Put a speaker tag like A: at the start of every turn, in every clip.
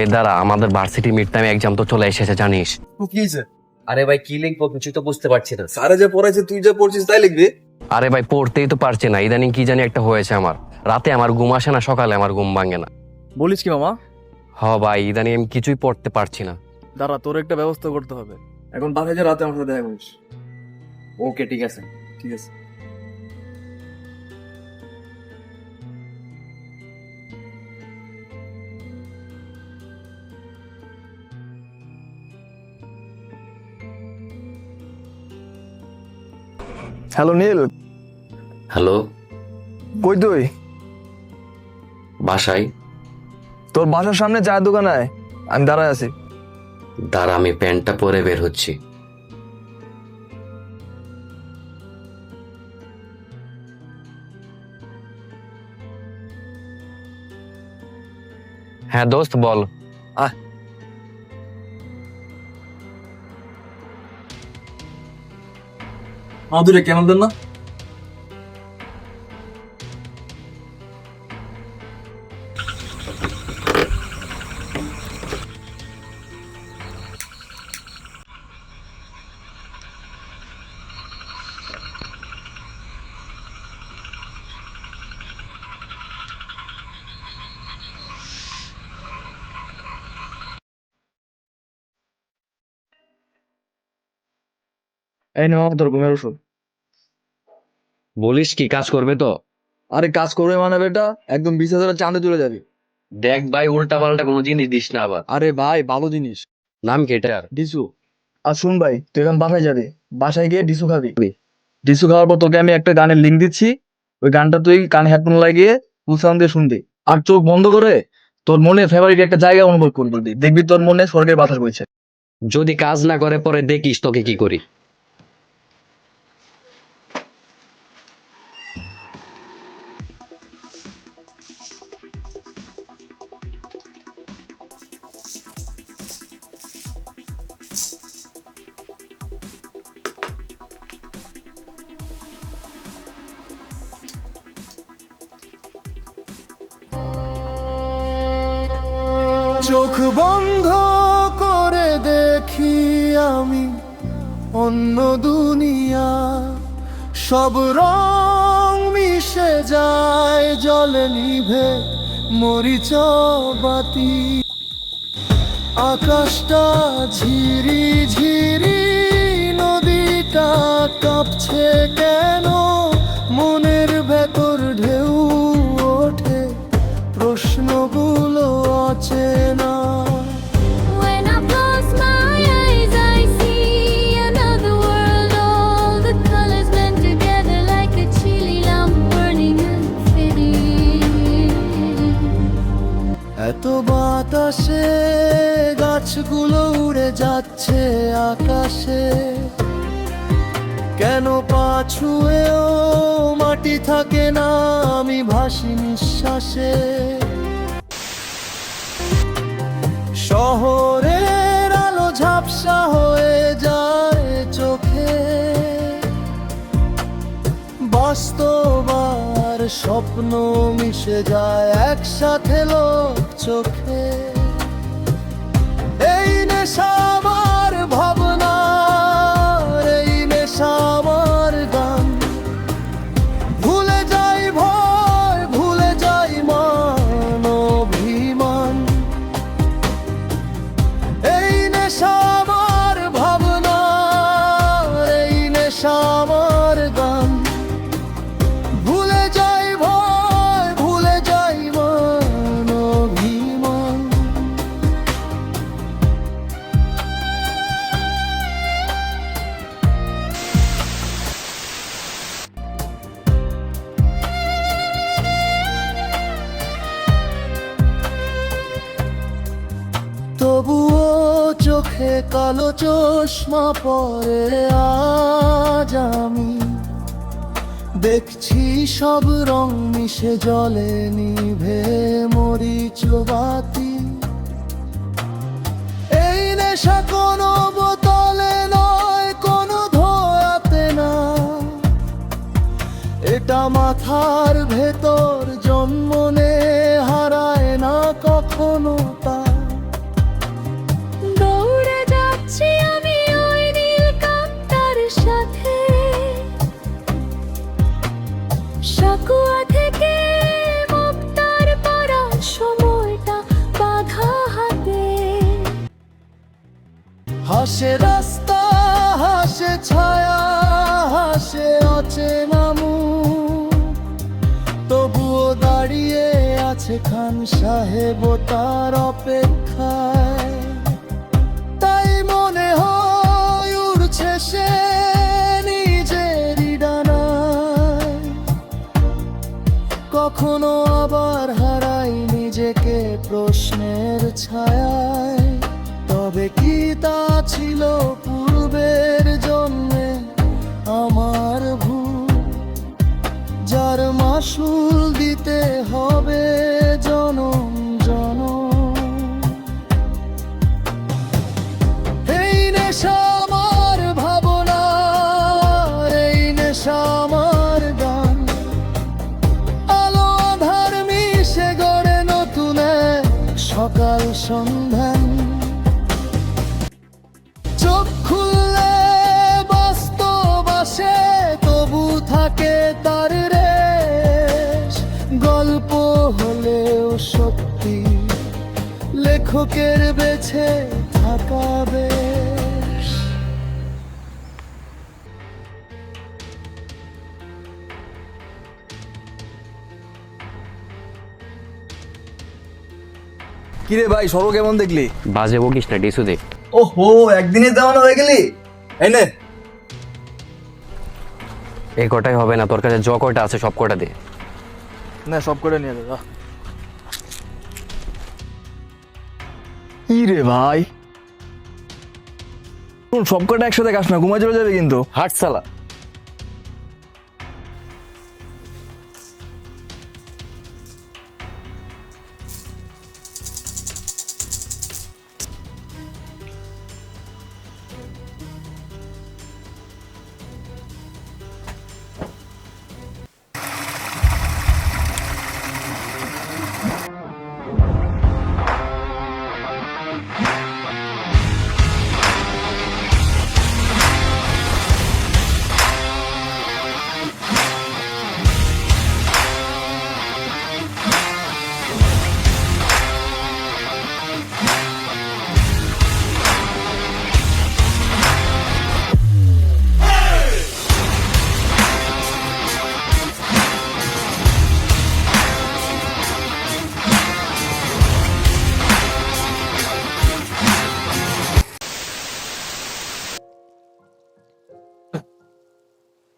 A: এই দাঁড়া, আমাদের ভার্সিটি মিড টাইম এক্সাম তো চলে এসেছে জানিস।
B: কি হয়েছে?
C: আরে ভাই কি লিখবো কিছু তো বুঝতে পারছি না।
B: স্যারে যা পড়াইছে তুই যা পড়ছিস তাই লিখবি?
A: আরে ভাই পড়তেই তো পারছি না, ইদানিং কি জানি একটা হয়েছে আমার। রাতে আমার ঘুম আসে না, সকালে আমার ঘুম ভাঙে না।
D: বলিস কি মামা?
A: হ ভাই, ইদানিং আমি কিছুই পড়তে পারছি না।
D: দাঁড়া, তোর একটা ব্যবস্থা করতে হবে।
B: এখন বাসায় যা, রাতে আমার সাথে দেখা করিস।
C: ওকে ঠিক আছে।
B: ঠিক আছে।
D: হ্যালো নীল,
A: হ্যালো,
D: কই তুই?
A: বাসায়।
D: তোর বাসার সামনে চায়ের দোকান আয়, আমি দাঁড়ায় আছি।
A: দাঁড়া, আমি প্যান্টটা পরে বের হচ্ছি। হ্যাঁ দোস্ত বল।
B: মাদুরে কেমন দেন না?
D: এই নে মামা তোর ঘুমের ওষুধ।
A: বলিস কি, কাজ করবে তো?
D: আরে কাজ করবে মানে বেটা, একদম 20,000 চাঁদে চলে যাবি।
A: দেখ ভাই, উল্টা পাল্টা কোনো জিনিস দিস না আবার।
D: আরে ভাই ভালো জিনিস।
A: নাম কি এটার?
D: ডিসু। আর শুন ভাই, তুই এখন বাসায় যাবি, বাসায় গিয়ে ডিসু খাবি। ডিসু খাওয়ার পর তোকে আমি একটা গানের লিঙ্ক দিচ্ছি, ওই গানটা তুই কানে হেডফোন লাগিয়ে ফুল সাউন্ড দিয়ে শুনবি। আর চোখ বন্ধ করে তোর মনে ফেভারিট একটা জায়গা অনুভব করবি, দেখবি তোর মনে স্বর্গের বাতাস বইছে।
A: যদি কাজ না করে পরে দেখিস তোকে কি করি।
E: চোখ বন্ধ করে দেখি আমি অন্য দুনিয়া, সব রং মিশে যায় জলে নিভে মরিচ বাতি। আকাশটা ঝিরি ঝিরি, নদীটা কাঁপছে কেন, মনের ভেতর ঢেউ ওঠে, প্রশ্নগুলো অচেনা।
F: When I close my eyes, I see another world. All the colors blend together like a chilly lamp burning and fading.
E: এত বাতাসে গাছগুলো উড়ে যাচ্ছে আকাশে, কেন পা ছুঁয়েও মাটি থাকে না, আমি ভাসি নিঃশ্বাসে। শহরের আলো ঝাপসা হয়ে যায় চোখে, বাস্তব আর স্বপ্ন মিশে যায় একসাথে লোক চোখে। এই নেশা আমার ভাবনা, এই নেশা আমার গান, ভুলে যাই ভয়, ভুলে যাই মান অভিমান। এই নেশা আমার ভাবনা, এই নেশা আমার গান, ভুলে যাই ভয়, ভুলে যাই মান অভিমান। তবুও চোখে কালো চশমা পরে আজ আমি দেখছি সব রং মিশে জলে নিভে মরিচ বাতি। এই নেশা কোনো বোতলে নয়, কোনো ধোয়াতে না, এটা মাথার ভেতর জন্ম নে হারায় না কখনো তা। হাসে রাস্তা, হাসে ছায়া, হাসে অচেনা মুখ, তবুও দাঁড়িয়ে আছে খান সাহেব তার অপেক্ষায়। তাই মনে হয় উড়ছে সে নিজেরই ডানায়, কখনো আবার হারাই নিজেকে প্রশ্নের ছায়ায়। তবে কি তা ছিল পূর্বের জন্মে আমার ভুল, যার মাসুল দিতে হবে জনম জনম। এই নেশা আমার ভাবনা, এই নেশা আমার গান, আলো আধার মিশে গড়ে নতুন এক সকাল সন্ধান। চোখ খুললে বাস্তব আসে, তবু থাকে তার রেশ। গল্প হলেও সত্যি, লেখকের বেছে থাকা বেশ।
B: কিরে ভাই, সর্ব কেমন দেখলি?
A: বাজে বকিস না, ডিসু দে।
B: ওহো, একদিনে দেওয়ানো হয়ে গেলি। এই নে।
A: এই কটাই হবে না, তোর কাছে জ কয়টা আছে সব কটা দে।
B: না, সব করে নিয়ে যা।
D: কি রে ভাই, সব কটা একসাথে খাস না, ঘুমা চলে যাবে কিন্তু।
A: হাট সালা।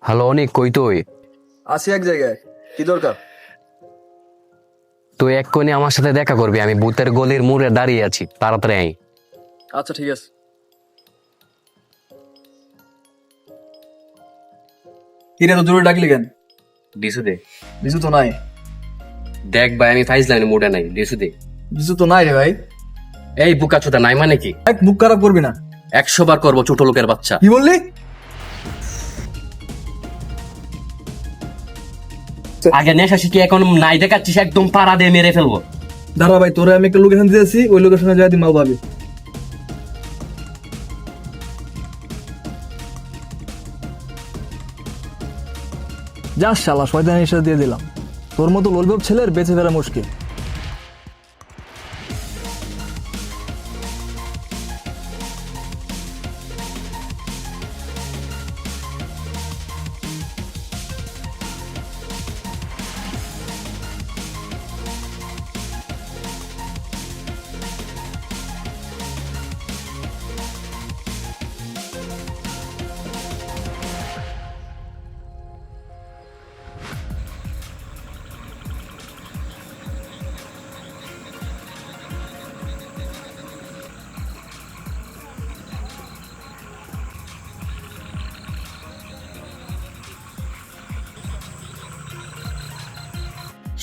A: হ্যালো অনিক, কই তুই?
B: আসি এক জায়গায়। কি দরকার?
A: তুই এক্ষুনি আমার সাথে দেখা করবি, আমি ভূতের গলির মোড়ে দাঁড়িয়ে আছি, তাড়াতাড়ি আই।
B: আচ্ছা ঠিক আছে। কিরে, তো জরুরি ডাকলি কেন?
A: ডিসু দে।
B: বিজু তো নাই।
A: দেখ ভাই, আমি ফাইজলামি মোড়ে নাই, ডিসু দে।
B: বিজু তো নাই রে ভাই।
A: এই বুকা চোদা, নাই মানে কি?
B: এক মুখ খারাপ করবি না।
A: 100 বার করবো, ছোট লোকের বাচ্চা।
B: কি বললি?
A: আগে নেশা শিখি, এখন নাই দেখাচ্ছিস, একদম পাড়া দিয়ে মেরে ফেলবো।
B: দাঁড়া ভাই, তোরে আমি একটা লোকেশন দিয়েছি, ওই লোকেশনে যাই দিমাও ভাবি।
D: যা শালা, শয়তানের সাথে দিয়ে দিলাম। তোর মতো লোলবেব ছেলের বেঁচে ফেরা মুশকিল।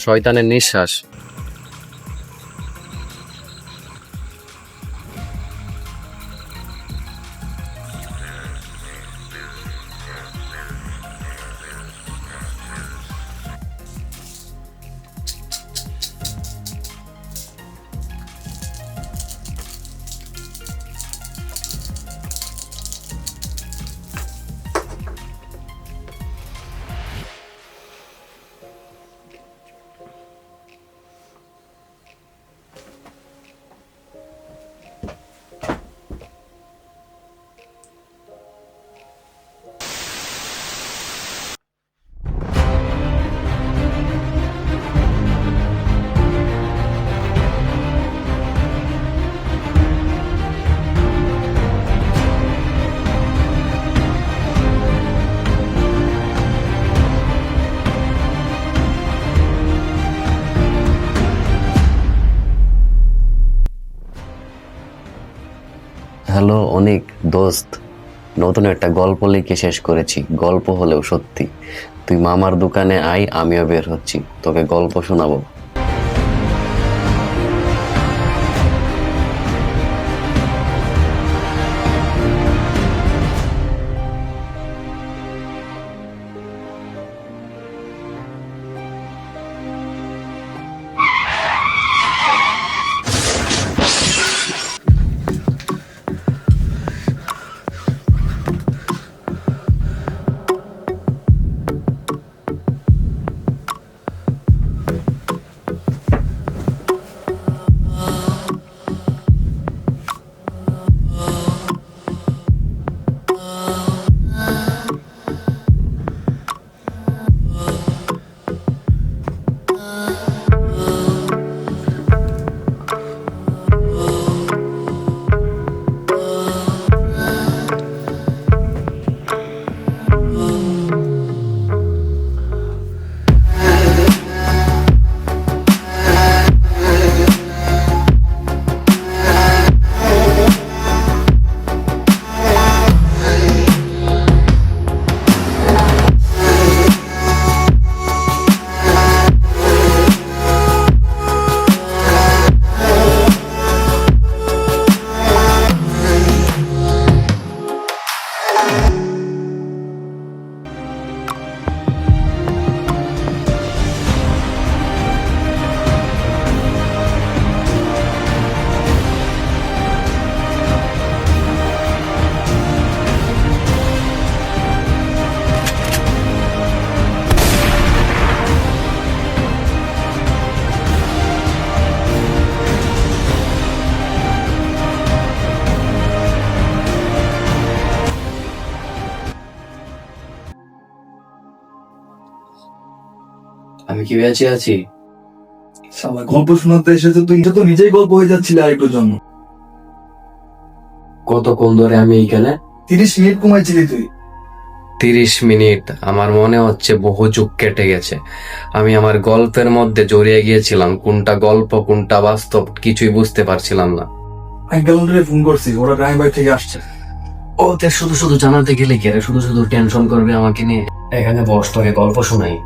A: শয়তানের নিঃশ্বাস।
C: হ্যালো অনেক দোস্ত, নতুন একটা গল্প লিখে শেষ করেছি। গল্প হলেও সত্যি। তুই মামার দোকানে আয়, আমিও বের হচ্ছি, তোকে গল্প শোনাবো। আমি কি বেঁচে আছি?
B: শালা গল্প শোনাতে এসেছে তুই, তো নিজেই গল্প হয়ে যাচ্ছিলে আরেকটুর জন্য।
C: কতক্ষণ ধরে আমি এইখানে?
B: 30 মিনিট ঘুমাইছিলি তুই।
A: 30 মিনিট? আমার মনে হচ্ছে বহু যুগ কেটে গেছে। আমি আমার গল্পের মধ্যে জড়িয়ে গিয়েছিলাম, কোনটা গল্প কোনটা বাস্তব কিছুই বুঝতে পারছিলাম না।
B: আঙ্কেলরে ফোন করছি, ওরা রায় বাড়ি থেকে আসছে।
C: ওতে শুধু শুধু জানাতে গেলে কি আরে শুধু শুধু টেনশন করবে আমাকে নিয়ে। এখানে বস, তোকে গল্প শোনাই।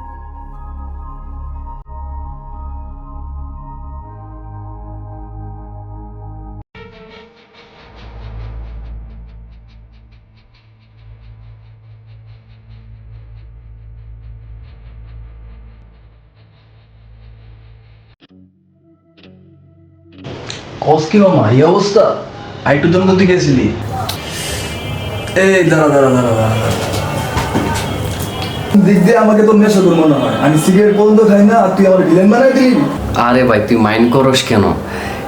D: কস কি মামা এই অবস্থা? আরেকটুর জন্য তো তুই গেছিলি।
B: এই দাঁড়া দাঁড়া দাঁড়া দাঁড়া দাঁড়া। দিক দিয়ে আমাকে তো নেশা তোর মনে হয়, আমি সিগারেট পর্যন্ত খাই না আর তুই আমার ভিলেন বানাই দিলি।
A: আরে ভাই তুই মাইন্ড করস কেন?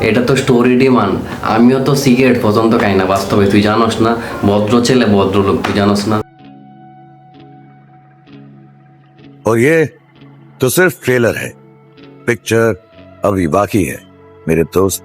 A: এটা তো স্টোরি ডিমান্ড। আমিও তো সিগারেট পর্যন্ত খাই না বাস্তবে, তুই জানোস না? ভদ্র ছেলে ভদ্রলোক, তুই জানোস না?
G: और ये तो सिर्फ ट्रेलर है, पिक्चर अभी बाकी है मेरे दोस्त।